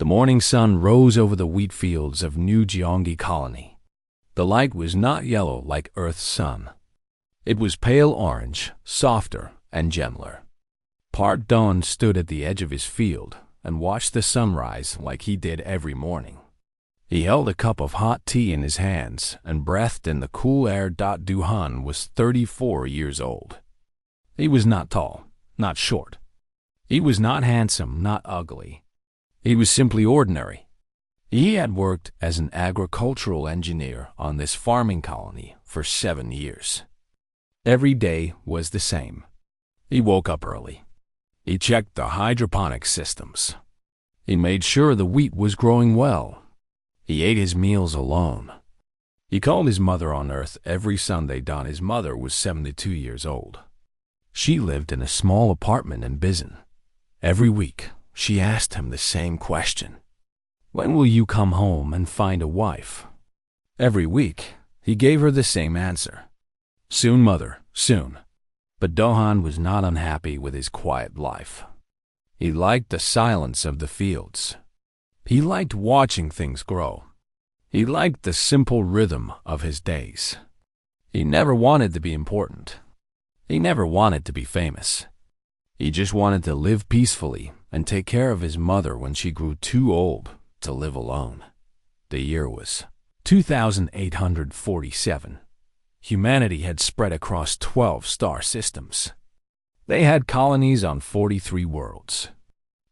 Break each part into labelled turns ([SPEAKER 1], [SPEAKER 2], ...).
[SPEAKER 1] The morning sun rose over the wheat fields of New Gyeonggi Colony. The light was not yellow like Earth's sun. It was pale orange, softer and gentler. Park Dawn stood at the edge of his field and watched the sunrise like he did every morning. He held a cup of hot tea in his hands and breathed in the cool air. Do-han was 34 years old. He was not tall, not short. He was not handsome, not ugly. He was simply ordinary. He had worked as an agricultural engineer on this farming colony for 7 years. Every day was the same. He woke up early. He checked the hydroponic systems. He made sure the wheat was growing well. He ate his meals alone. He called his mother on Earth every Sunday. His mother was 72 years old. She lived in a small apartment in Bizen. Every week, she asked him the same question. When will you come home and find a wife? Every week, he gave her the same answer. Soon, mother, soon. But Do-han was not unhappy with his quiet life. He liked the silence of the fields. He liked watching things grow. He liked the simple rhythm of his days. He never wanted to be important. He never wanted to be famous. He just wanted to live peacefully and take care of his mother when she grew too old to live alone. The year was 2847. Humanity had spread across 12 star systems. They had colonies on 43 worlds.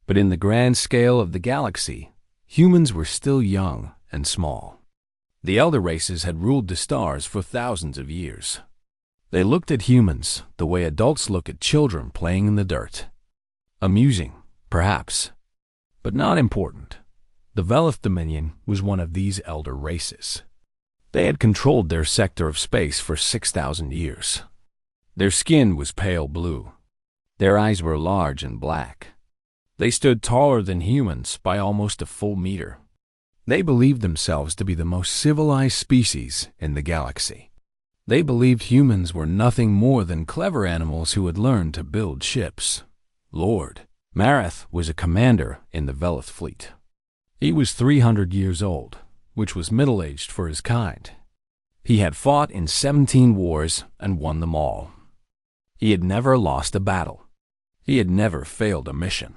[SPEAKER 1] But in the grand scale of the galaxy, humans were still young and small. The elder races had ruled the stars for thousands of years. They looked at humans the way adults look at children playing in the dirt. Amusing, perhaps, but not important. The Velith Dominion was one of these elder races. They had controlled their sector of space for 6,000 years. Their skin was pale blue. Their eyes were large and black. They stood taller than humans by almost a full meter. They believed themselves to be the most civilized species in the galaxy. They believed humans were nothing more than clever animals who had learned to build ships. Lord Marath was a commander in the Velith fleet. He was 300 years old, which was middle-aged for his kind. He had fought in 17 wars and won them all. He had never lost a battle. He had never failed a mission.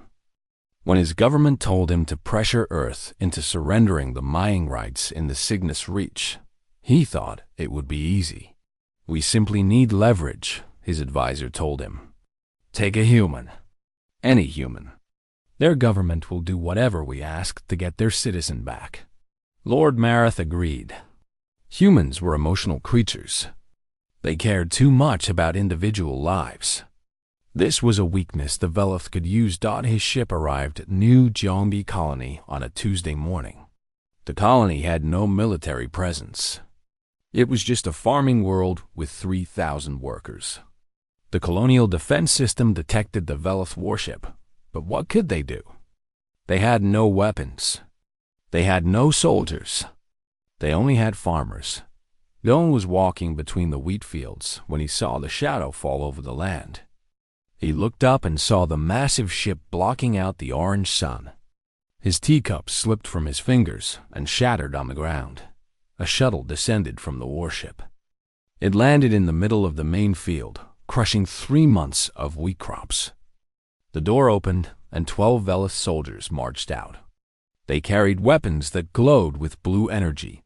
[SPEAKER 1] When his government told him to pressure Earth into surrendering the mining rights in the Cygnus Reach, he thought it would be easy. We simply need leverage, his advisor told him. Take a human. Any human. Their government will do whatever we ask to get their citizen back. Lord Marath agreed. Humans were emotional creatures. They cared too much about individual lives. This was a weakness the Velith could use. His ship arrived at New Gyeonggi Colony on a Tuesday morning. The colony had no military presence. It was just a farming world with 3,000 workers. The colonial defense system detected the Velith warship, but what could they do? They had no weapons. They had no soldiers. They only had farmers. Gon was walking between the wheat fields when he saw the shadow fall over the land. He looked up and saw the massive ship blocking out the orange sun. His teacup slipped from his fingers and shattered on the ground. A shuttle descended from the warship. It landed in the middle of the main field, crushing 3 months of wheat crops. The door opened and 12 Velith soldiers marched out. They carried weapons that glowed with blue energy.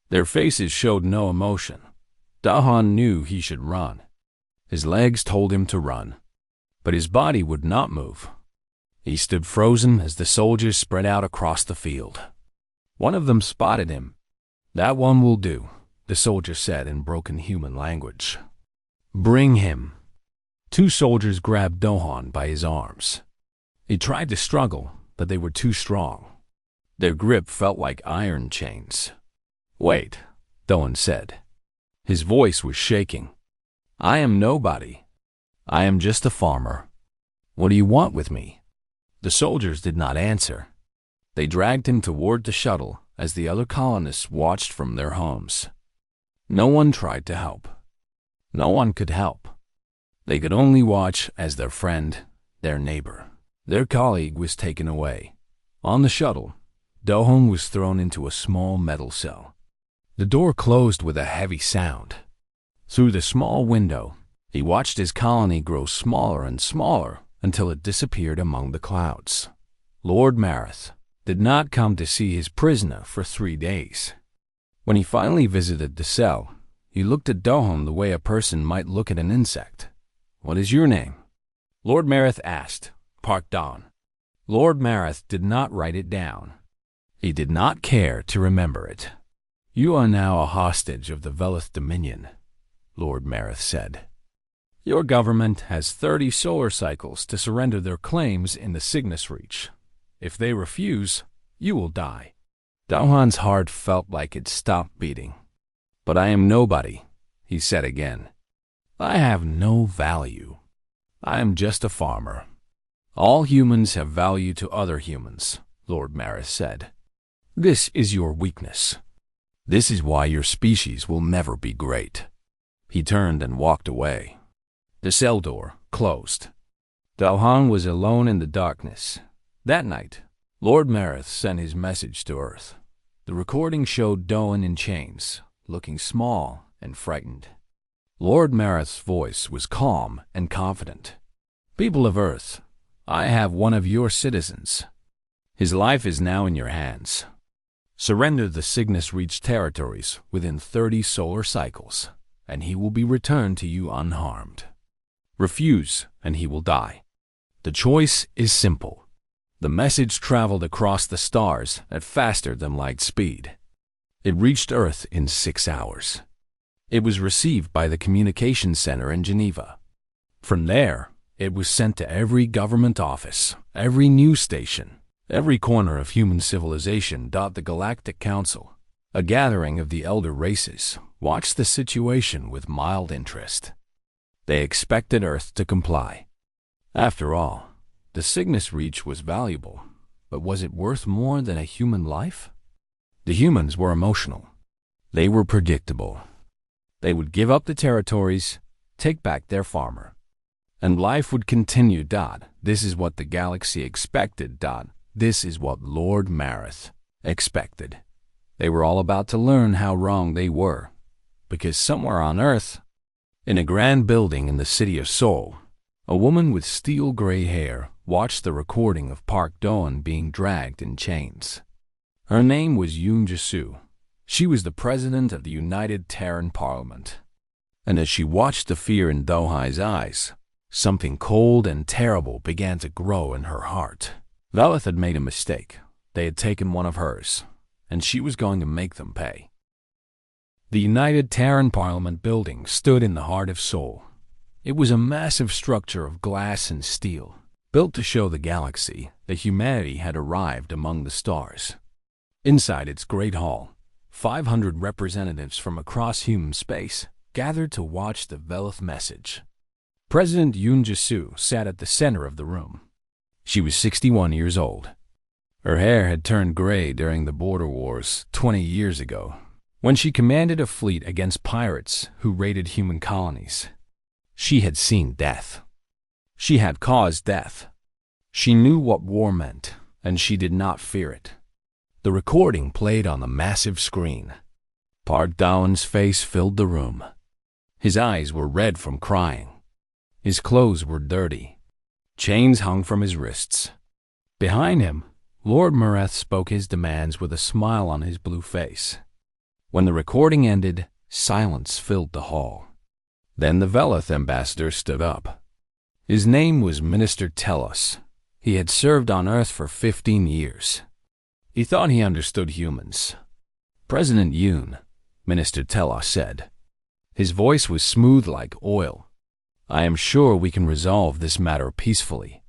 [SPEAKER 1] Their faces showed no emotion. Do-han knew he should run. His legs told him to run, but his body would not move. He stood frozen as the soldiers spread out across the field. One of them spotted him. That one will do, the soldier said in broken human language. Bring him. 2 soldiers grabbed Do-han by his arms. He tried to struggle, but they were too strong. Their grip felt like iron chains. Wait, Do-han said. His voice was shaking. I am nobody. I am just a farmer. What do you want with me? The soldiers did not answer. They dragged him toward the shuttle as the other colonists watched from their homes. No one tried to help. No one could help. They could only watch as their friend, their neighbor, their colleague was taken away. On the shuttle, Do-hong was thrown into a small metal cell. The door closed with a heavy sound. Through the small window, he watched his colony grow smaller and smaller until it disappeared among the clouds. Lord Mareth did not come to see his prisoner for 3 days. When he finally visited the cell, he looked at Do-hong the way a person might look at an insect. "What is your name?" Lord Mareth asked. Park Dawn. Lord Mareth did not write it down. He did not care to remember it. "You are now a hostage of the Velith Dominion," Lord Mareth said. "Your government has 30 solar cycles to surrender their claims in the Cygnus Reach. If they refuse, you will die." Do-hong's heart felt like it stopped beating. "But I am nobody," he said again. "I have no value. I am just a farmer." "All humans have value to other humans," Lord Mareth said. "This is your weakness. This is why your species will never be great." He turned and walked away. The cell door closed. Do-hong was alone in the darkness. That night, Lord Mareth sent his message to Earth. The recording showed Do-hong in chains, looking small and frightened. Lord Mareth's voice was calm and confident. "People of Earth, I have one of your citizens. His life is now in your hands. Surrender the Cygnus Reach territories within 30 solar cycles, and he will be returned to you unharmed. Refuse, and he will die. The choice is simple." The message traveled across the stars at faster than light speed. It reached Earth in 6 hours. It was received by the communications center in Geneva. From there, it was sent to every government office, every news station, every corner of human civilization. The Galactic Council, a gathering of the elder races, watched the situation with mild interest. They expected Earth to comply. After all, the Cygnus Reach was valuable, but was it worth more than a human life? The humans were emotional. They were predictable. They would give up the territories, take back their farmer, and life would continue. This is what the galaxy expected. This is what Lord Mareth expected. They were all about to learn how wrong they were, because somewhere on Earth, in a grand building in the city of Seoul, a woman with steel-gray hair watched the recording of Park Do-hong being dragged in chains. Her name was Yoon Jae-soo. She was the president of the United Terran Parliament. And as she watched the fear in Do-hong's eyes, something cold and terrible began to grow in her heart. Velith had made a mistake. They had taken one of hers, and she was going to make them pay. The United Terran Parliament building stood in the heart of Seoul. It was a massive structure of glass and steel, built to show the galaxy that humanity had arrived among the stars. Inside its great hall, 500 representatives from across human space gathered to watch the Velith message. President Yoon Jae-soo sat at the center of the room. She was 61 years old. Her hair had turned gray during the border wars 20 years ago, when she commanded a fleet against pirates who raided human colonies. She had seen death. She had caused death. She knew what war meant, and she did not fear it. The recording played on the massive screen. Park Do-hong's face filled the room. His eyes were red from crying. His clothes were dirty. Chains hung from his wrists. Behind him, Lord Mareth spoke his demands with a smile on his blue face. When the recording ended, silence filled the hall. Then the Velith ambassador stood up. His name was Minister Telos. He had served on Earth for 15 years. He thought he understood humans. "President Yoon," Minister Telos said. His voice was smooth like oil. "I am sure we can resolve this matter peacefully.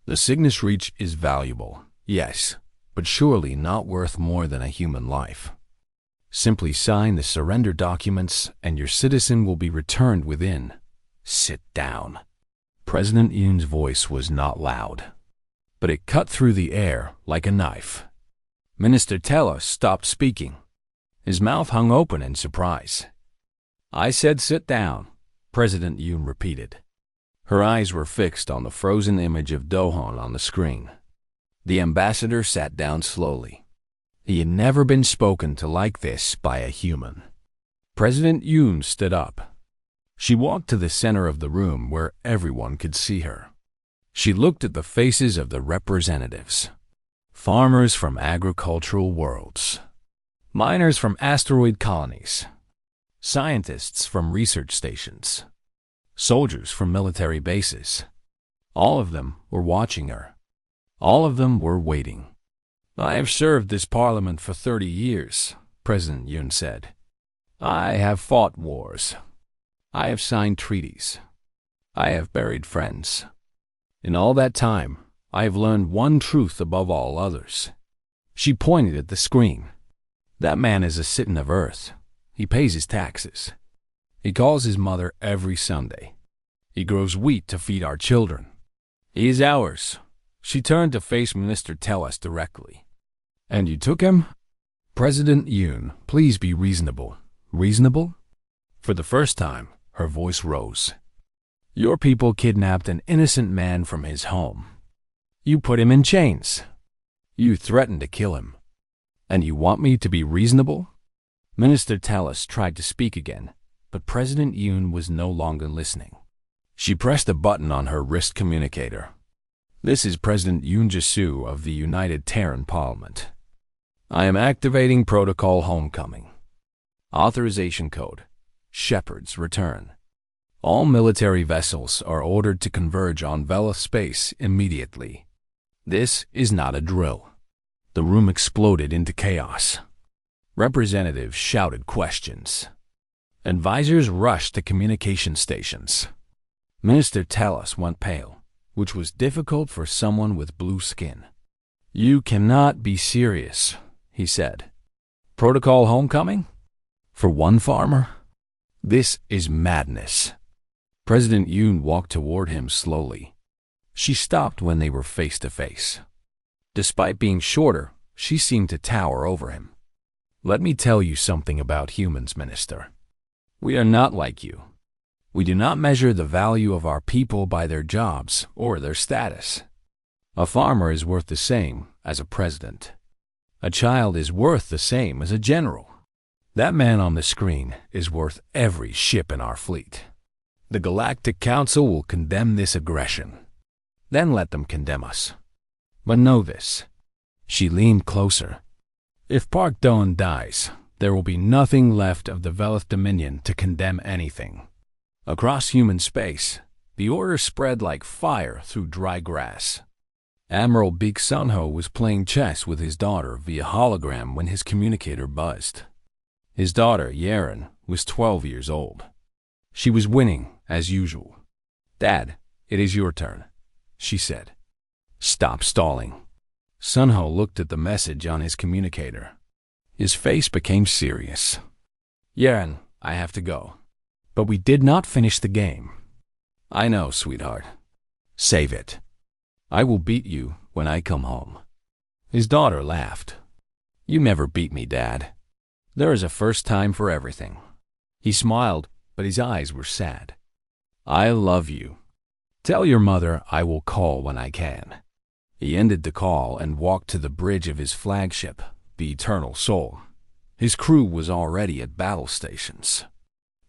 [SPEAKER 1] The Cygnus Reach is valuable, yes, but surely not worth more than a human life. Simply sign the surrender documents and your citizen will be returned within. Sit down." President Yoon's voice was not loud, but it cut through the air like a knife. Minister Telos stopped speaking. His mouth hung open in surprise. "I said sit down," President Yoon repeated. Her eyes were fixed on the frozen image of Do-hong on the screen. The ambassador sat down slowly. He had never been spoken to like this by a human. President Yoon stood up. She walked to the center of the room where everyone could see her. She looked at the faces of the representatives. Farmers from agricultural worlds. Miners from asteroid colonies. Scientists from research stations. Soldiers from military bases. All of them were watching her. All of them were waiting. "I have served this parliament for 30 years, President Yoon said. "I have fought wars. I have signed treaties. I have buried friends. In all that time, I have learned one truth above all others." She pointed at the screen. "That man is a citizen of Earth. He pays his taxes. He calls his mother every Sunday. He grows wheat to feed our children. He is ours." She turned to face Minister Tellus directly. "And you took him?" "President Yoon, please be reasonable." "Reasonable?" For the first time, her voice rose. "Your people kidnapped an innocent man from his home. You put him in chains. You threatened to kill him. And you want me to be reasonable?" Minister Tellus tried to speak again, but President Yoon was no longer listening. She pressed a button on her wrist communicator. "This is President Yoon Jae-soo of the United Terran Parliament. I am activating Protocol Homecoming. Authorization code. Shepard's return. All military vessels are ordered to converge on Vela space immediately. This is not a drill." The room exploded into chaos. Representatives shouted questions. Advisors rushed to communication stations. Minister Tellus went pale, which was difficult for someone with blue skin. "You cannot be serious," he said. "Protocol Homecoming? For one farmer? This is madness." President Yoon walked toward him slowly. She stopped when they were face to face. Despite being shorter, she seemed to tower over him. "Let me tell you something about humans, Minister. We are not like you. We do not measure the value of our people by their jobs or their status. A farmer is worth the same as a president. A child is worth the same as a general. That man on the screen is worth every ship in our fleet. The Galactic Council will condemn this aggression. Then let them condemn us. But know this." She leaned closer. "If Park Doan dies, there will be nothing left of the Velith Dominion to condemn anything. Across human space, the order spread like fire through dry grass." Admiral Beek Sunho was playing chess with his daughter via hologram when his communicator buzzed. His daughter, Yaren, was 12 years old. She was winning, as usual. "Dad, it is your turn," she said. "Stop stalling." Sunho looked at the message on his communicator. His face became serious. "Yaren, I have to go. But we did not finish the game." "I know, sweetheart. Save it. I will beat you when I come home." His daughter laughed. "You never beat me, Dad. There is a first time for everything." He smiled, but his eyes were sad. "I love you. Tell your mother I will call when I can." He ended the call and walked to the bridge of his flagship, the Eternal Soul. His crew was already at battle stations.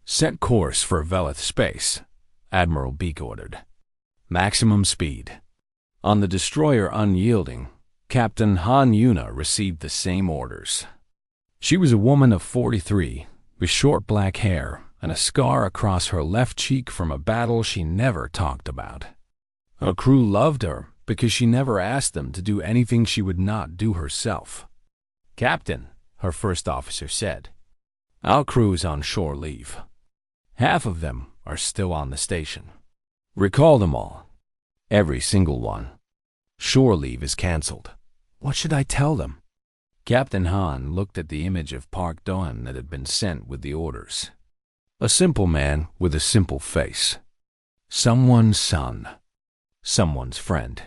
[SPEAKER 1] "Set course for Velith space," Admiral Beek ordered. "Maximum speed." On the destroyer Unyielding, Captain Han Yuna received the same orders. She was a woman of 43, with short black hair and a scar across her left cheek from a battle she never talked about. Her crew loved her because she never asked them to do anything she would not do herself. "Captain," her first officer said, "our crew is on shore leave. Half of them are still on the station. Recall them all. Every single one. Shore leave is canceled." "What should I tell them?" Captain Han looked at the image of Park Doan that had been sent with the orders. A simple man with a simple face. Someone's son. Someone's friend.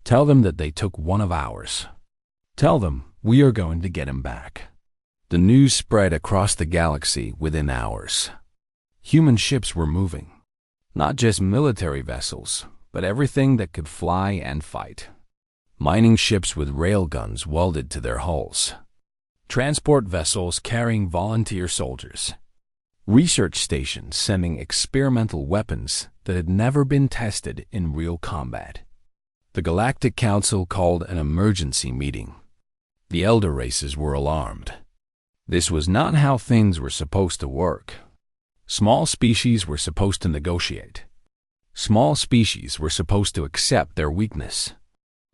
[SPEAKER 1] Tell them that they took one of ours. Tell them we are going to get him back. The news spread across the galaxy within hours. Human ships were moving. Not just military vessels, but everything that could fly and fight. Mining ships with railguns welded to their hulls. transport vessels carrying volunteer soldiers, research stations sending experimental weapons that had never been tested in real combat. The Galactic Council called an emergency meeting. The elder races were alarmed. This was not how things were supposed to work. Small species were supposed to negotiate. Small species were supposed to accept their weakness.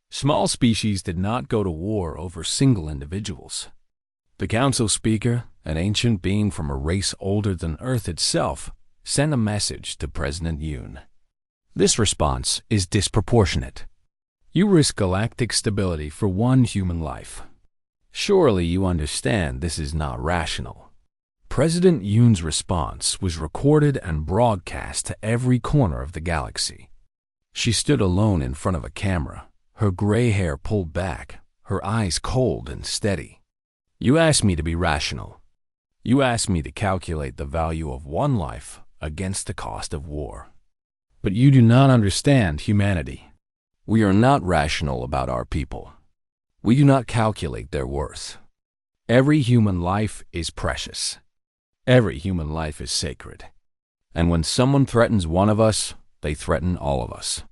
[SPEAKER 1] Small species did not go to war over single individuals. The council speaker, an ancient being from a race older than Earth itself, sent a message to President Yoon. This response is disproportionate. You risk galactic stability for one human life. Surely you understand this is not rational. President Yoon's response was recorded and broadcast to every corner of the galaxy. She stood alone in front of a camera, her gray hair pulled back, her eyes cold and steady. You asked me to be rational. You asked me to calculate the value of one life against the cost of war. But you do not understand humanity. We are not rational about our people. We do not calculate their worth. Every human life is precious. Every human life is sacred. And when someone threatens one of us, they threaten all of us.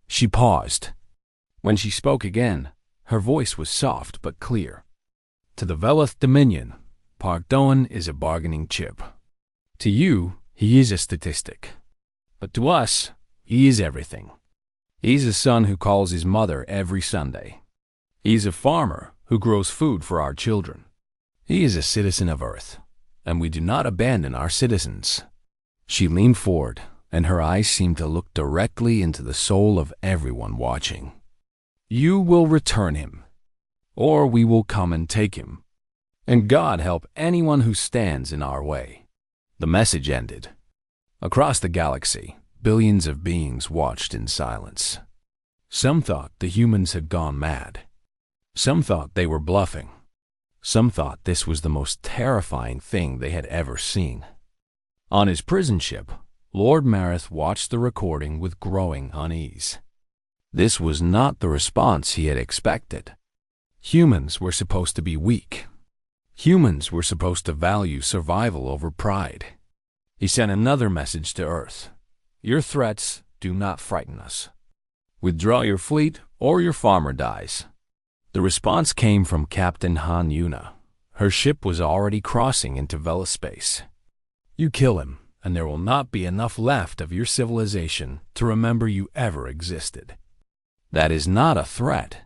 [SPEAKER 1] She paused. When she spoke again, her voice was soft but clear. To the Velith Dominion, Park Doan is a bargaining chip. To you, he is a statistic. But to us, he is everything. He's a son who calls his mother every Sunday. He's a farmer who grows food for our children. He is a citizen of Earth, and we do not abandon our citizens. She leaned forward, and her eyes seemed to look directly into the soul of everyone watching. You will return him, or we will come and take him. And God help anyone who stands in our way. The message ended. Across the galaxy, billions of beings watched in silence. Some thought the humans had gone mad. Some thought they were bluffing. Some thought this was the most terrifying thing they had ever seen. On his prison ship, Lord Mareth watched the recording with growing unease. This was not the response he had expected. Humans were supposed to be weak. Humans were supposed to value survival over pride. He sent another message to Earth. Your threats do not frighten us. Withdraw your fleet or your farmer dies. The response came from Captain Han Yuna. Her ship was already crossing into Velaspace. You kill him, and there will not be enough left of your civilization to remember you ever existed. That is not a threat.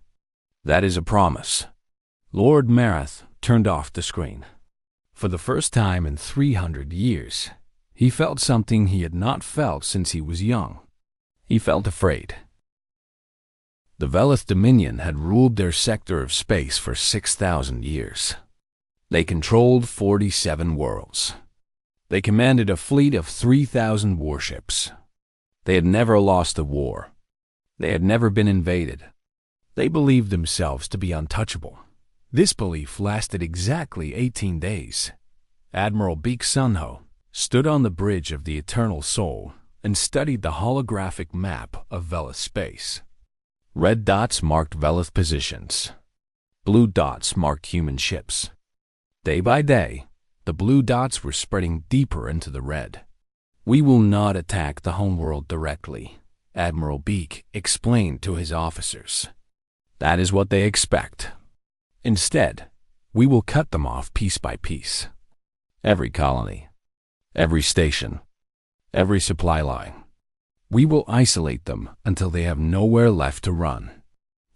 [SPEAKER 1] That is a promise. Lord Mareth turned off the screen. For the first time in 300 years, he felt something he had not felt since he was young. He felt afraid. The Velith Dominion had ruled their sector of space for 6,000 years. They controlled 47 worlds. They commanded a fleet of 3,000 warships. They had never lost a war. They had never been invaded. They believed themselves to be untouchable. This belief lasted exactly 18 days. Admiral Beek Sunho stood on the bridge of the Eternal Soul and studied the holographic map of Velith space. Red dots marked Velith positions. Blue dots marked human ships. Day by day, the blue dots were spreading deeper into the red. We will not attack the homeworld directly, Admiral Beek explained to his officers. That is what they expect. Instead, we will cut them off piece by piece. Every colony, every station, every supply line. We will isolate them until they have nowhere left to run.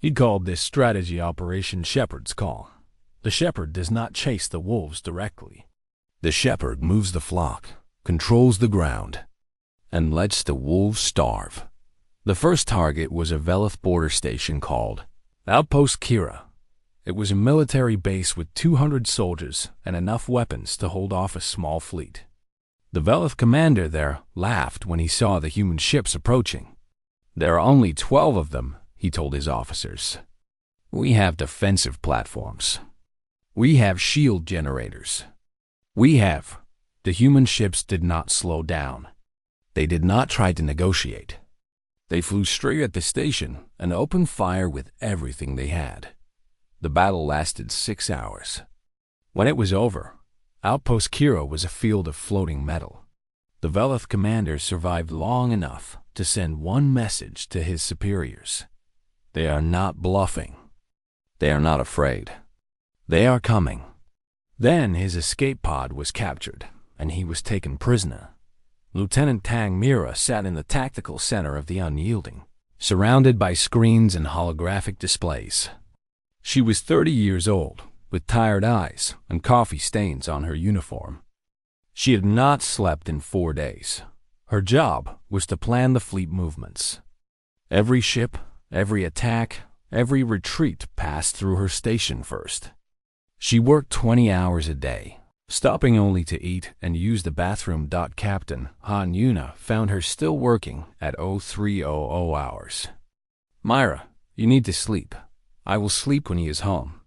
[SPEAKER 1] He called this strategy Operation Shepherd's Call. The shepherd does not chase the wolves directly. The shepherd moves the flock, controls the ground, and lets the wolves starve. The first target was a Velith border station called Outpost Kira. It was a military base with 200 soldiers and enough weapons to hold off a small fleet. The Velith commander there laughed when he saw the human ships approaching. There are only 12 of them, he told his officers. We have defensive platforms. We have shield generators. The human ships did not slow down. They did not try to negotiate. They flew straight at the station and opened fire with everything they had. The battle lasted 6 hours. When it was over, Outpost Kira was a field of floating metal. The Velith commander survived long enough to send one message to his superiors. They are not bluffing. They are not afraid. They are coming. Then his escape pod was captured, and he was taken prisoner. Lieutenant Tang Mira sat in the tactical center of the Unyielding, surrounded by screens and holographic displays. She was 30 years old, with tired eyes and coffee stains on her uniform. She had not slept in 4 days. Her job was to plan the fleet movements. Every ship, every attack, every retreat passed through her station first. She worked 20 hours a day, stopping only to eat and use the bathroom. Captain Han Yuna found her still working at 0300 hours. Myra, you need to sleep. I will sleep when he is home.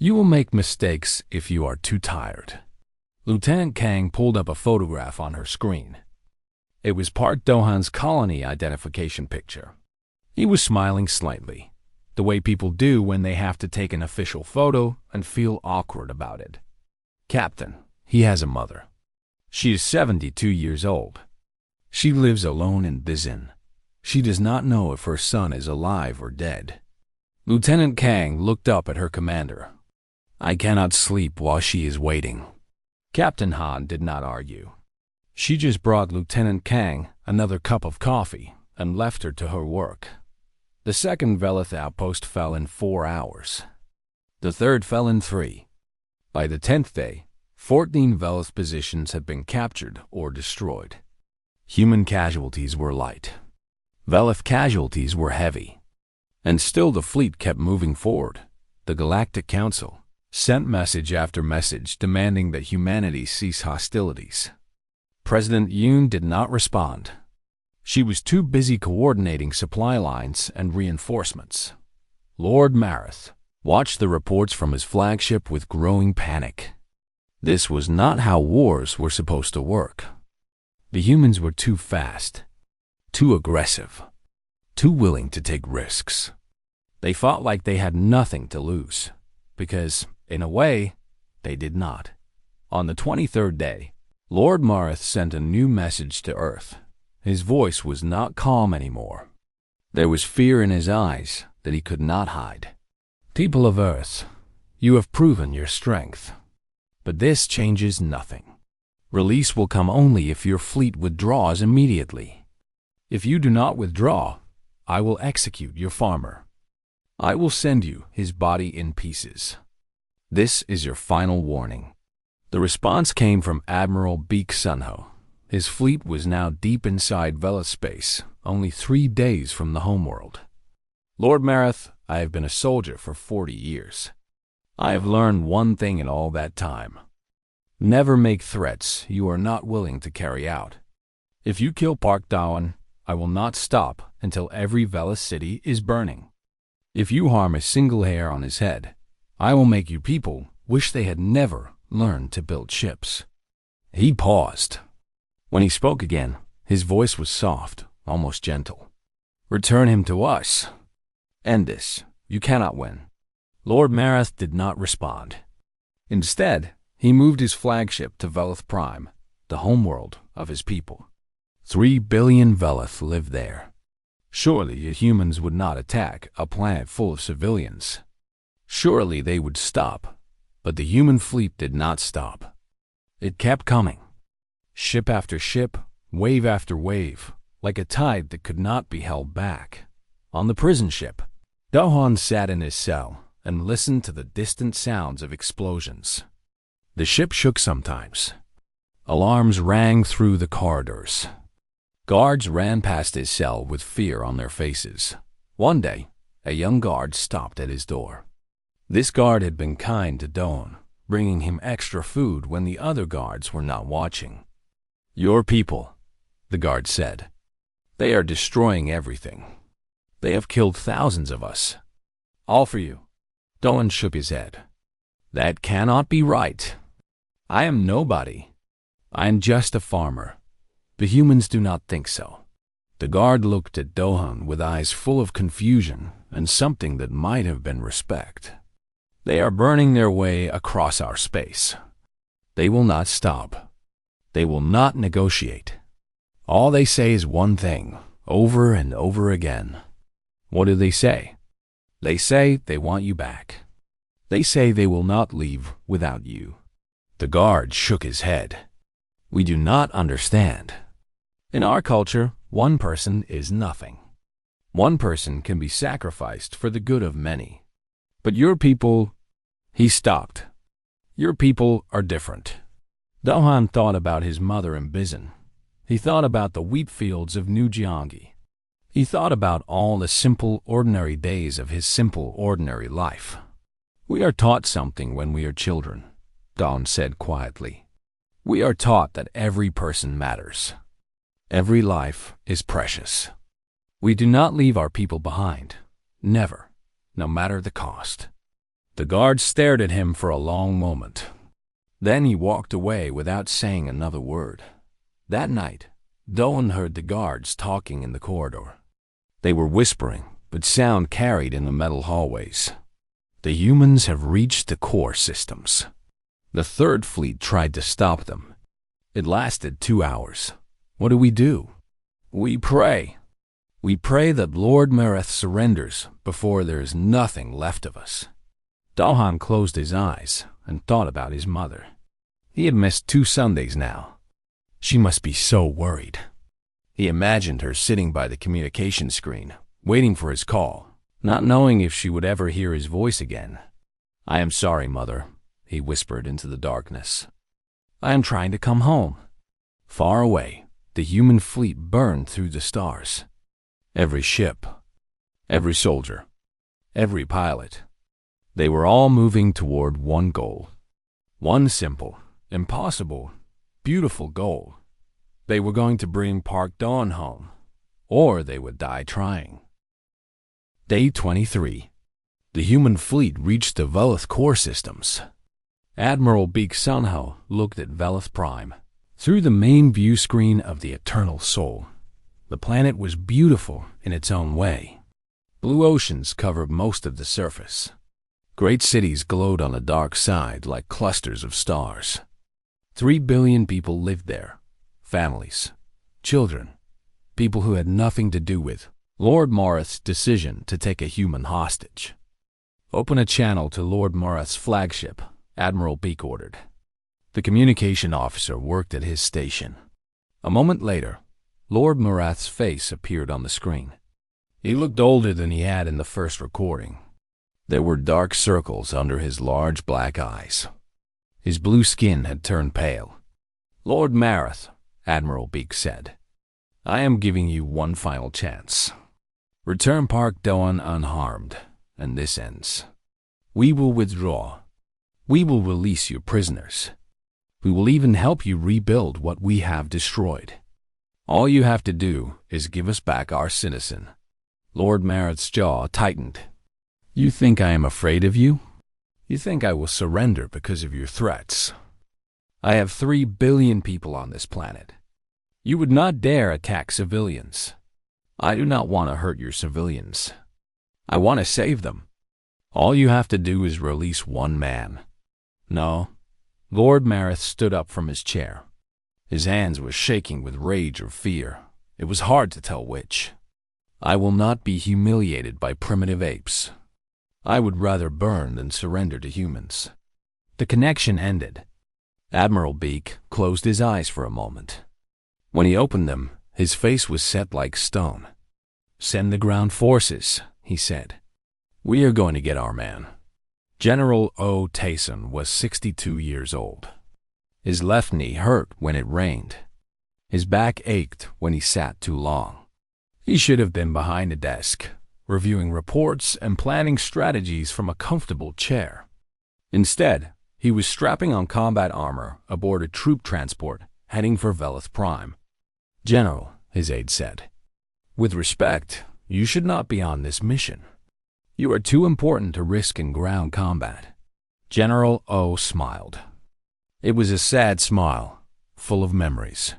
[SPEAKER 1] You will make mistakes if you are too tired. Lieutenant Kang pulled up a photograph on her screen. It was Park Dohan's colony identification picture. He was smiling slightly, the way people do when they have to take an official photo and feel awkward about it. Captain, he has a mother. She is 72 years old. She lives alone in Bizin. She does not know if her son is alive or dead. Lieutenant Kang looked up at her commander. I cannot sleep while she is waiting. Captain Han did not argue. She just brought Lieutenant Kang another cup of coffee and left her to her work. The second Velith outpost fell in 4 hours. The third fell in 3. By the 10th day, 14 Velith positions had been captured or destroyed. Human casualties were light. Velith casualties were heavy. And still the fleet kept moving forward. The Galactic Council sent message after message demanding that humanity cease hostilities. President Yoon did not respond. She was too busy coordinating supply lines and reinforcements. Lord Marath watched the reports from his flagship with growing panic. This was not how wars were supposed to work. The humans were too fast, too aggressive, too willing to take risks. They fought like they had nothing to lose, because, in a way, they did not. On the 23rd day, Lord Marath sent a new message to Earth. His voice was not calm anymore. There was fear in his eyes that he could not hide. People of Earth, you have proven your strength. But this changes nothing. Release will come only if your fleet withdraws immediately. If you do not withdraw, I will execute your farmer. I will send you his body in pieces. This is your final warning. The response came from Admiral Beek Sunho. His fleet was now deep inside Velith space, only 3 days from the homeworld. Lord Marath, I have been a soldier for 40 years. I have learned one thing in all that time. Never make threats you are not willing to carry out. If you kill Park Dawan, I will not stop until every Velith city is burning. If you harm a single hair on his head, I will make you people wish they had never learned to build ships. He paused. When he spoke again, his voice was soft, almost gentle. Return him to us. End this. You cannot win. Lord Marath did not respond. Instead, he moved his flagship to Velith Prime, the homeworld of his people. 3 billion Velith lived there. Surely the humans would not attack a planet full of civilians. Surely they would stop, but the human fleet did not stop. It kept coming. Ship after ship, wave after wave, like a tide that could not be held back. On the prison ship, Dohan sat in his cell and listened to the distant sounds of explosions. The ship shook sometimes. Alarms rang through the corridors. Guards ran past his cell with fear on their faces. One day, a young guard stopped at his door. This guard had been kind to Dohan, bringing him extra food when the other guards were not watching. Your people, the guard said. They are destroying everything. They have killed thousands of us. All for you. Dohan shook his head. That cannot be right. I am nobody. I am just a farmer. The humans do not think so. The guard looked at Dohan with eyes full of confusion and something that might have been respect. They are burning their way across our space. They will not stop. They will not negotiate. All they say is one thing, over and over again. What do they say? They say they want you back. They say they will not leave without you. The guard shook his head. We do not understand. In our culture, one person is nothing. One person can be sacrificed for the good of many. But your people... He stopped. Your people are different. Dohan thought about his mother in Bizen. He thought about the wheat fields of New Gyeonggi. He thought about all the simple, ordinary days of his simple, ordinary life. We are taught something when we are children, Dawn said quietly. We are taught that every person matters. Every life is precious. We do not leave our people behind. Never, no matter the cost. The guard stared at him for a long moment. Then he walked away without saying another word. That night, Doan heard the guards talking in the corridor. They were whispering, but sound carried in the metal hallways. The humans have reached the core systems. The Third Fleet tried to stop them. It lasted 2 hours. What do? We pray. We pray that Lord Mareth surrenders before there is nothing left of us. Dalhan closed his eyes and thought about his mother. He had missed 2 Sundays now. She must be so worried. He imagined her sitting by the communication screen, waiting for his call, not knowing if she would ever hear his voice again. I am sorry, Mother, he whispered into the darkness. I am trying to come home. Far away, the human fleet burned through the stars. Every ship, every soldier, every pilot. They were all moving toward one goal. One simple, impossible, beautiful goal. They were going to bring Park Dawn home, or they would die trying. Day 23. The human fleet reached the Velith core systems. Admiral Beek Sunho looked at Velith Prime through the main view screen of the Eternal Soul. The planet was beautiful in its own way. Blue oceans covered most of the surface. Great cities glowed on the dark side like clusters of stars. 3 billion people lived there. Families, children, people who had nothing to do with Lord Moreth's decision to take a human hostage. Open a channel to Lord Moreth's flagship, Admiral Beek ordered. The communication officer worked at his station. A moment later, Lord Moreth's face appeared on the screen. He looked older than he had in the first recording. There were dark circles under his large black eyes. His blue skin had turned pale. Lord Mareth, Admiral Beek said, I am giving you one final chance. Return Park Doan unharmed, and this ends. We will withdraw. We will release your prisoners. We will even help you rebuild what we have destroyed. All you have to do is give us back our citizen. Lord Mareth's jaw tightened. You think I am afraid of you? You think I will surrender because of your threats? I have 3 billion people on this planet. You would not dare attack civilians. I do not want to hurt your civilians. I want to save them. All you have to do is release one man. No. Lord Mareth stood up from his chair. His hands were shaking with rage or fear. It was hard to tell which. I will not be humiliated by primitive apes. I would rather burn than surrender to humans. The connection ended. Admiral Beek closed his eyes for a moment. When he opened them, his face was set like stone. Send the ground forces, he said. We are going to get our man. General O. Tayson was 62 years old. His left knee hurt when it rained. His back ached when he sat too long. He should have been behind a desk, reviewing reports and planning strategies from a comfortable chair. Instead, he was strapping on combat armor aboard a troop transport heading for Velith Prime. General, his aide said, with respect, you should not be on this mission. You are too important to risk in ground combat. General O smiled. It was a sad smile, full of memories.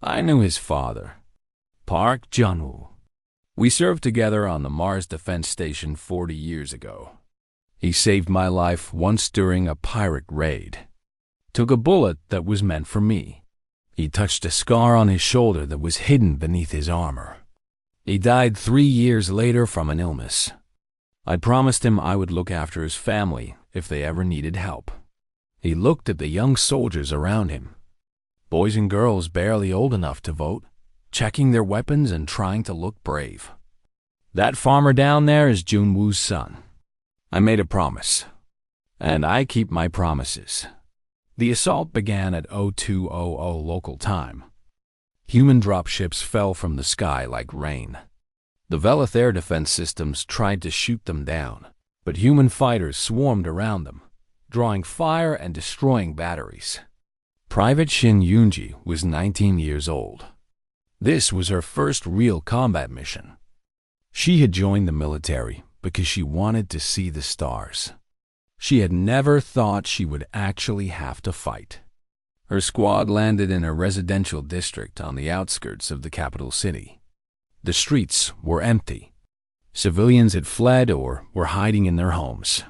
[SPEAKER 1] I knew his father, Park Jun-woo. We served together on the Mars Defense Station 40 years ago. He saved my life once during a pirate raid. Took a bullet that was meant for me. He touched a scar on his shoulder that was hidden beneath his armor. He died 3 years later from an illness. I promised him I would look after his family if they ever needed help. He looked at the young soldiers around him, boys and girls barely old enough to vote, checking their weapons and trying to look brave. That farmer down there is Junwoo's son. I made a promise, and I keep my promises. The assault began at 0200 local time. Human dropships fell from the sky like rain. The Velith air defense systems tried to shoot them down, but human fighters swarmed around them, drawing fire and destroying batteries. Private Shin Yoonji was 19 years old. This was her first real combat mission. She had joined the military because she wanted to see the stars. She had never thought she would actually have to fight. Her squad landed in a residential district on the outskirts of the capital city. The streets were empty. Civilians had fled or were hiding in their homes.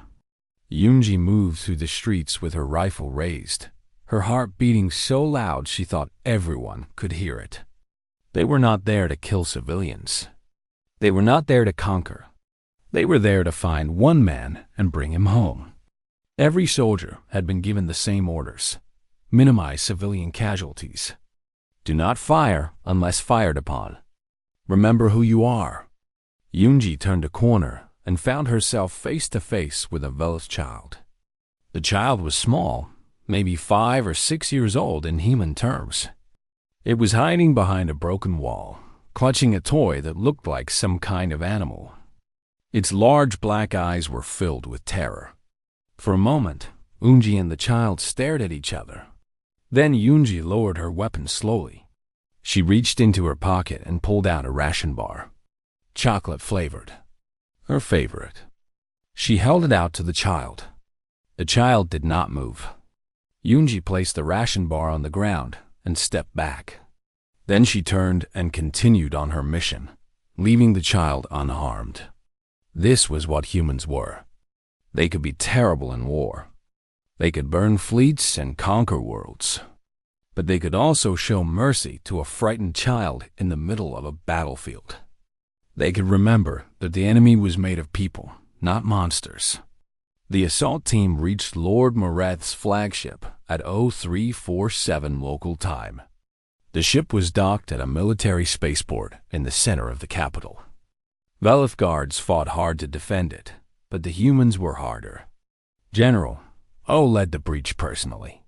[SPEAKER 1] Yoonji moved through the streets with her rifle raised, her heart beating so loud she thought everyone could hear it. They were not there to kill civilians. They were not there to conquer. They were there to find one man and bring him home. Every soldier had been given the same orders. Minimize civilian casualties. Do not fire unless fired upon. Remember who you are. Yoonji turned a corner and found herself face to face with a Velith child. The child was small, maybe 5 or 6 years old in human terms. It was hiding behind a broken wall, clutching a toy that looked like some kind of animal. Its large black eyes were filled with terror. For a moment, Yoonji and the child stared at each other. Then Yoonji lowered her weapon slowly. She reached into her pocket and pulled out a ration bar. Chocolate flavored. Her favorite. She held it out to the child. The child did not move. Yoonji placed the ration bar on the ground and stepped back. Then she turned and continued on her mission, leaving the child unharmed. This was what humans were. They could be terrible in war. They could burn fleets and conquer worlds. But they could also show mercy to a frightened child in the middle of a battlefield. They could remember that the enemy was made of people, not monsters. The assault team reached Lord Mareth's flagship at 0347 local time. The ship was docked at a military spaceport in the center of the capital. Velith guards fought hard to defend it, but the humans were harder. General O led the breach personally.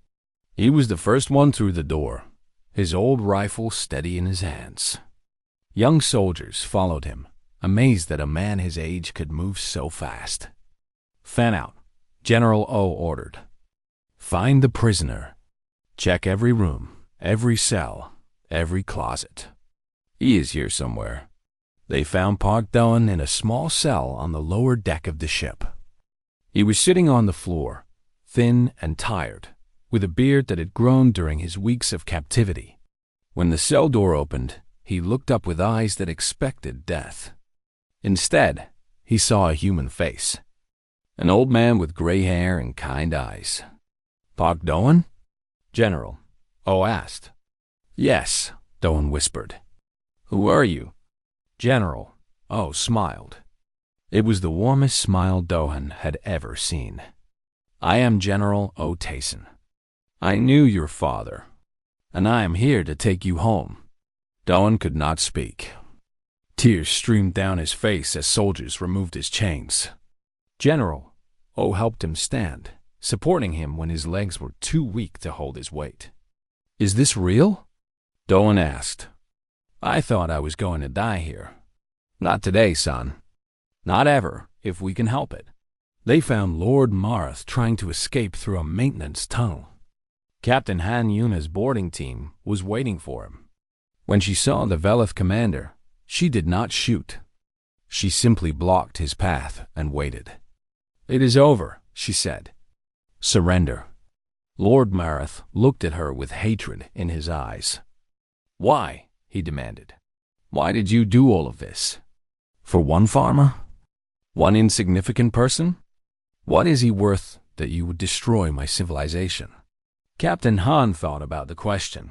[SPEAKER 1] He was the first one through the door, his old rifle steady in his hands. Young soldiers followed him, amazed that a man his age could move so fast. Fan out, General O ordered. Find the prisoner. Check every room, every cell, every closet. He is here somewhere. They found Park Doan in a small cell on the lower deck of the ship. He was sitting on the floor, thin and tired, with a beard that had grown during his weeks of captivity. When the cell door opened, he looked up with eyes that expected death. Instead, he saw a human face. An old man with gray hair and kind eyes. Park Doan? General O asked. Yes, Doan whispered. Who are you? General O smiled. It was the warmest smile Doan had ever seen. I am General O Tayson. I knew your father, and I am here to take you home. Doan could not speak. Tears streamed down his face as soldiers removed his chains. General O helped him stand, supporting him when his legs were too weak to hold his weight. Is this real? Doan asked. I thought I was going to die here. Not today, son. Not ever, if we can help it. They found Lord Mareth trying to escape through a maintenance tunnel. Captain Han Yuna's boarding team was waiting for him. When she saw the Velith commander, she did not shoot. She simply blocked his path and waited. It is over, she said. Surrender. Lord Mareth looked at her with hatred in his eyes. Why? He demanded. Why did you do all of this? For one farmer? One insignificant person? What is he worth that you would destroy my civilization? Captain Han thought about the question.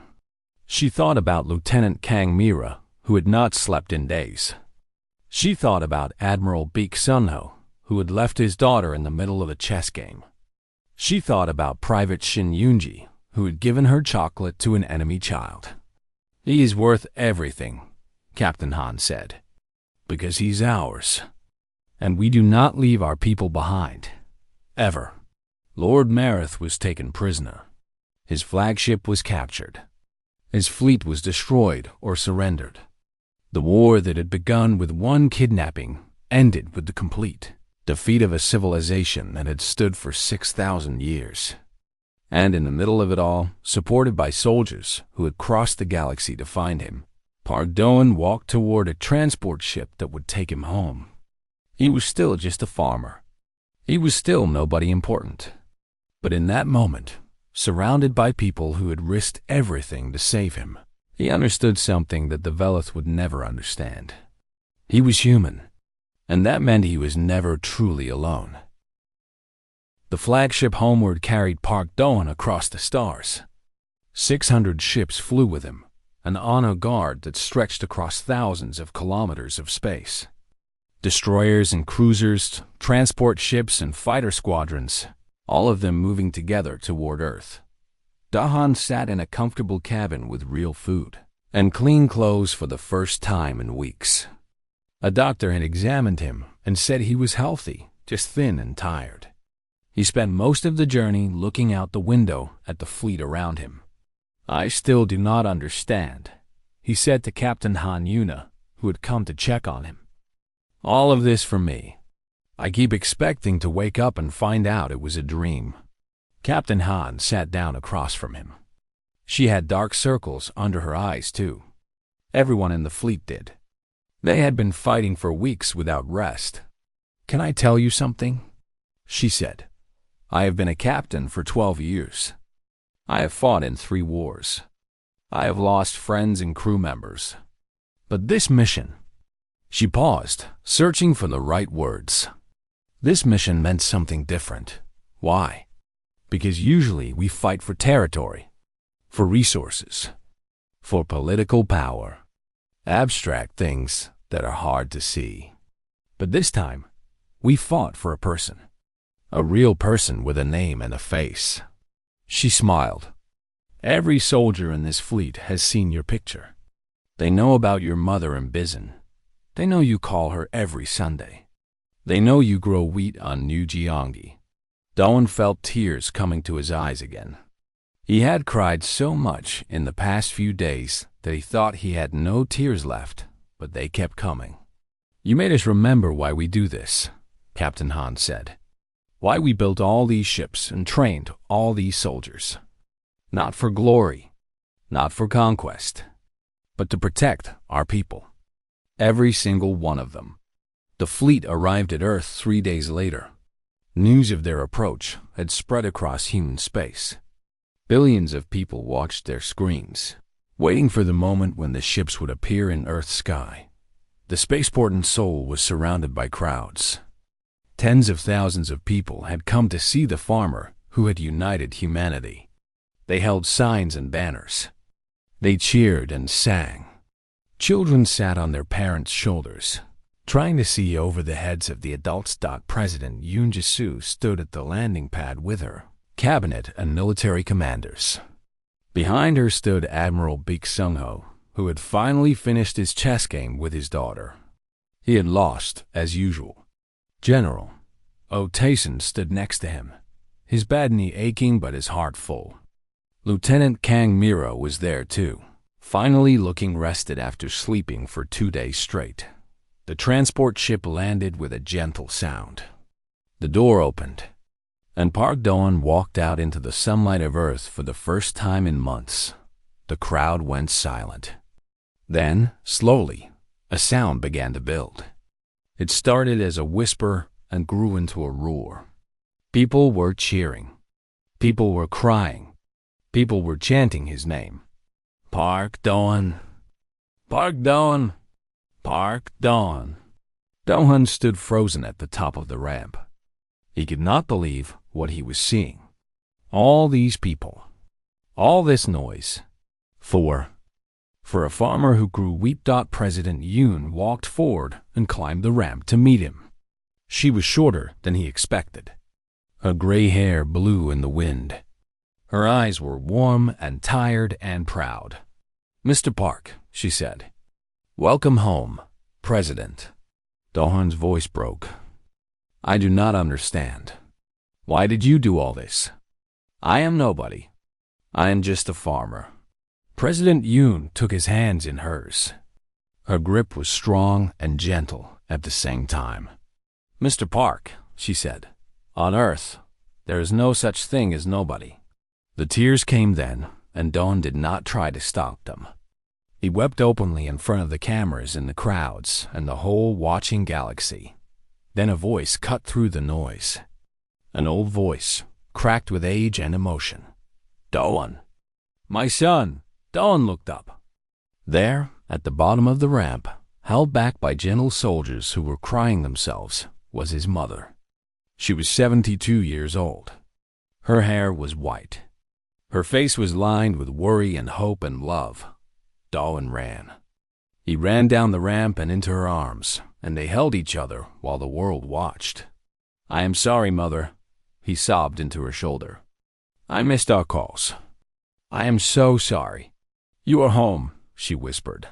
[SPEAKER 1] She thought about Lieutenant Kang Mira, who had not slept in days. She thought about Admiral Beek Sunho, who had left his daughter in the middle of a chess game. She thought about Private Shin Yunji, who had given her chocolate to an enemy child. He is worth everything, Captain Han said, because he's ours. And we do not leave our people behind. Ever. Lord Mareth was taken prisoner. His flagship was captured. His fleet was destroyed or surrendered. The war that had begun with one kidnapping ended with the complete defeat of a civilization that had stood for 6,000 years. And in the middle of it all, supported by soldiers who had crossed the galaxy to find him, Park Doan walked toward a transport ship that would take him home. He was still just a farmer. He was still nobody important. But in that moment, surrounded by people who had risked everything to save him, he understood something that the Velith would never understand. He was human, and that meant he was never truly alone. The flagship homeward carried Park Doan across the stars. 600 ships flew with him, an honor guard that stretched across thousands of kilometers of space. Destroyers and cruisers, transport ships and fighter squadrons, all of them moving together toward Earth. Dahan sat in a comfortable cabin with real food and clean clothes for the first time in weeks. A doctor had examined him and said he was healthy, just thin and tired. He spent most of the journey looking out the window at the fleet around him. "I still do not understand," he said to Captain Han Yuna, who had come to check on him. "All of this for me. I keep expecting to wake up and find out it was a dream." Captain Han sat down across from him. She had dark circles under her eyes, too. Everyone in the fleet did. They had been fighting for weeks without rest. "Can I tell you something?" she said. "I have been a captain for 12 years. I have fought in 3 wars. I have lost friends and crew members. But this mission..." She paused, searching for the right words. This mission meant something different. Why? Because usually we fight for territory, for resources, for political power, abstract things that are hard to see. But this time, we fought for a person. A real person with a name and a face. She smiled. "Every soldier in this fleet has seen your picture. They know about your mother in Bizen. They know you call her every Sunday. They know you grow wheat on New Gyeonggi." Doan felt tears coming to his eyes again. He had cried so much in the past few days that he thought he had no tears left, but they kept coming. "You made us remember why we do this," Captain Han said. "Why we built all these ships and trained all these soldiers. Not for glory, not for conquest, but to protect our people. Every single one of them." The fleet arrived at Earth 3 days later. News of their approach had spread across human space. Billions of people watched their screens, waiting for the moment when the ships would appear in Earth's sky. The spaceport in Seoul was surrounded by crowds. Tens of thousands of people had come to see the farmer who had united humanity. They held signs and banners. They cheered and sang. Children sat on their parents' shoulders, trying to see over the heads of the adult stock. President Yoon Jae-soo stood at the landing pad with her cabinet and military commanders. Behind her stood Admiral Beek Sung-ho, who had finally finished his chess game with his daughter. He had lost, as usual. General Oh Taeson stood next to him, his bad knee aching but his heart full. Lieutenant Kang Mira was there too, finally looking rested after sleeping for 2 days straight. The transport ship landed with a gentle sound. The door opened, and Park Doan walked out into the sunlight of Earth for the first time in months. The crowd went silent. Then, slowly, a sound began to build. It started as a whisper and grew into a roar. People were cheering. People were crying. People were chanting his name. "Park Doan! Park Doan! Park Doan!" Dohan stood frozen at the top of the ramp. He could not believe what he was seeing. All these people, all this noise. For a farmer who grew wheat. President Yoon walked forward and climbed the ramp to meet him. She was shorter than he expected. Her gray hair blew in the wind. Her eyes were warm and tired and proud. "Mr. Park," she said. "Welcome home, President." Dohan's voice broke. "I do not understand. Why did you do all this? I am nobody. I am just a farmer." President Yoon took his hands in hers. Her grip was strong and gentle at the same time. "Mr. Park," she said, "on Earth, there is no such thing as nobody." The tears came then, and Dawn did not try to stop them. He wept openly in front of the cameras and the crowds and the whole watching galaxy. Then a voice cut through the noise. An old voice, cracked with age and emotion. "Dawn, my son!" Dawn looked up. There, at the bottom of the ramp, held back by gentle soldiers who were crying themselves, was his mother. She was 72 years old. Her hair was white. Her face was lined with worry and hope and love. Dawn ran. He ran down the ramp and into her arms, and they held each other while the world watched. "I am sorry, Mother," he sobbed into her shoulder. "I missed our calls. I am so sorry." "You are home," she whispered.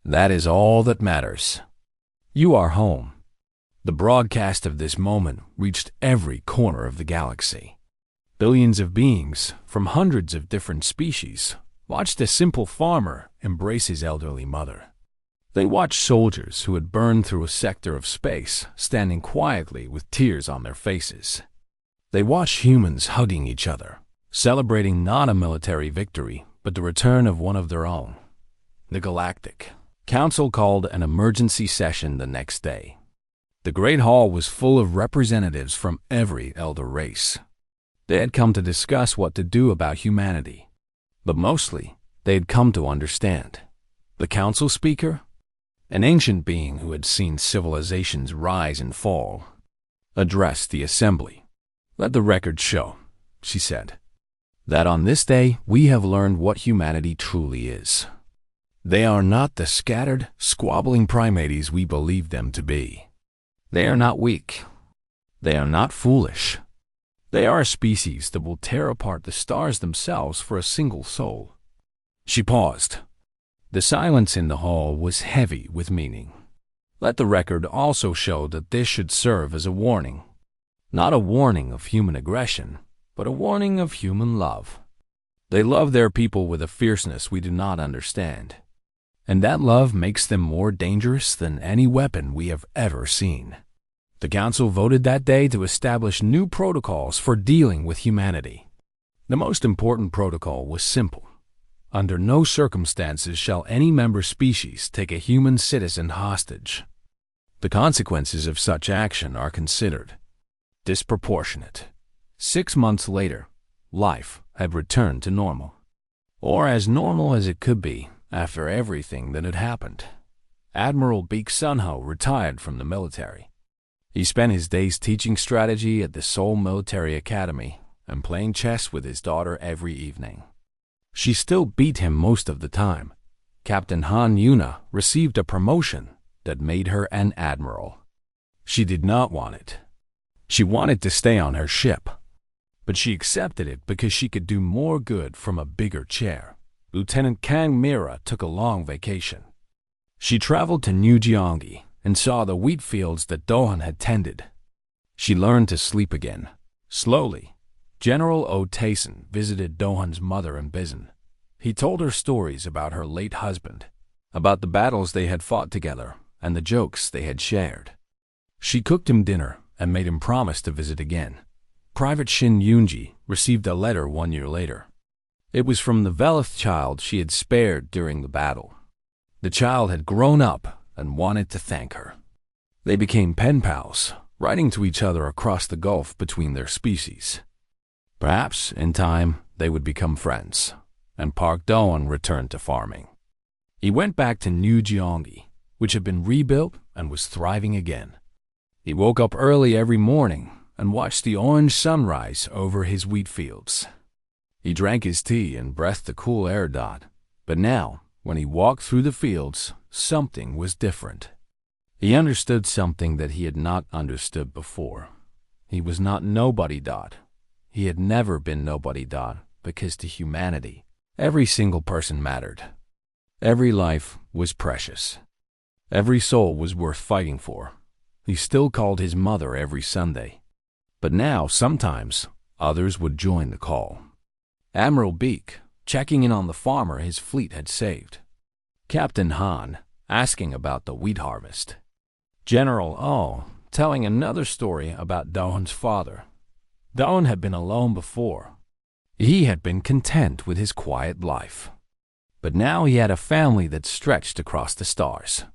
[SPEAKER 1] "That is all that matters. You are home." The broadcast of this moment reached every corner of the galaxy. Billions of beings from hundreds of different species watched a simple farmer embrace his elderly mother. They watched soldiers who had burned through a sector of space standing quietly with tears on their faces. They watched humans hugging each other, celebrating not a military victory, but the return of one of their own. The Galactic Council called an emergency session the next day. The Great Hall was full of representatives from every elder race. They had come to discuss what to do about humanity. But mostly, they had come to understand. The council speaker, an ancient being who had seen civilizations rise and fall, addressed the assembly. "Let the record show," she said, "that on this day we have learned what humanity truly is. They are not the scattered, squabbling primates we believed them to be. They are not weak. They are not foolish. They are a species that will tear apart the stars themselves for a single soul." She paused. The silence in the hall was heavy with meaning. Let the record also show that this should serve as a warning. Not a warning of human aggression, but a warning of human love. They love their people with a fierceness we do not understand. And that love makes them more dangerous than any weapon we have ever seen. The council voted that day to establish new protocols for dealing with humanity. The most important protocol was simple. Under no circumstances shall any member species take a human citizen hostage. The consequences of such action are considered disproportionate. 6 months later, life had returned to normal. Or as normal as it could be after everything that had happened. Admiral Beek Sunho retired from the military. He spent his days teaching strategy at the Seoul Military Academy and playing chess with his daughter every evening. She still beat him most of the time. Captain Han Yuna received a promotion that made her an admiral. She did not want it. She wanted to stay on her ship, but she accepted it because she could do more good from a bigger chair. Lieutenant Kang Mira took a long vacation. She traveled to New Gyeonggi and saw the wheat fields that Dohan had tended. She learned to sleep again. Slowly, General O. Tayson visited Dohan's mother in Bizen. He told her stories about her late husband, about the battles they had fought together, and the jokes they had shared. She cooked him dinner and made him promise to visit again. Private Shin Yoonji received a letter 1 year later. It was from the Velith child she had spared during the battle. The child had grown up and wanted to thank her. They became pen pals, writing to each other across the gulf between their species. Perhaps, in time, they would become friends, and Park Doan returned to farming. He went back to New Gyeonggi, which had been rebuilt and was thriving again. He woke up early every morning and watched the orange sunrise over his wheat fields. He drank his tea and breathed the cool air. But now, when he walked through the fields, something was different. He understood something that he had not understood before. He was not nobody. He had never been nobody. Because to humanity, every single person mattered. Every life was precious. Every soul was worth fighting for. He still called his mother every Sunday. But now, sometimes, others would join the call. Admiral Beak, checking in on the farmer his fleet had saved. Captain Han, asking about the wheat harvest. General O, telling another story about Dawn's father. Dawn had been alone before. He had been content with his quiet life. But now he had a family that stretched across the stars.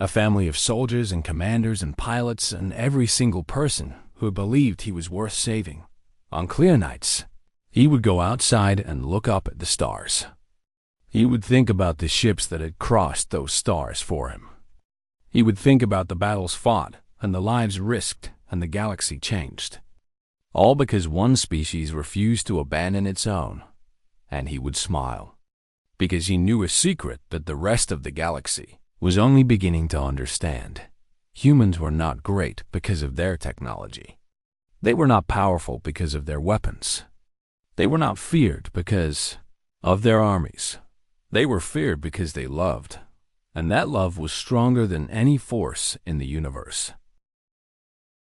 [SPEAKER 1] A family of soldiers and commanders and pilots and every single person who believed he was worth saving. On clear nights, he would go outside and look up at the stars. He would think about the ships that had crossed those stars for him. He would think about the battles fought and the lives risked and the galaxy changed. All because one species refused to abandon its own. And he would smile. Because he knew a secret that the rest of the galaxy was only beginning to understand. Humans were not great because of their technology. They were not powerful because of their weapons. They were not feared because of their armies. They were feared because they loved. And that love was stronger than any force in the universe.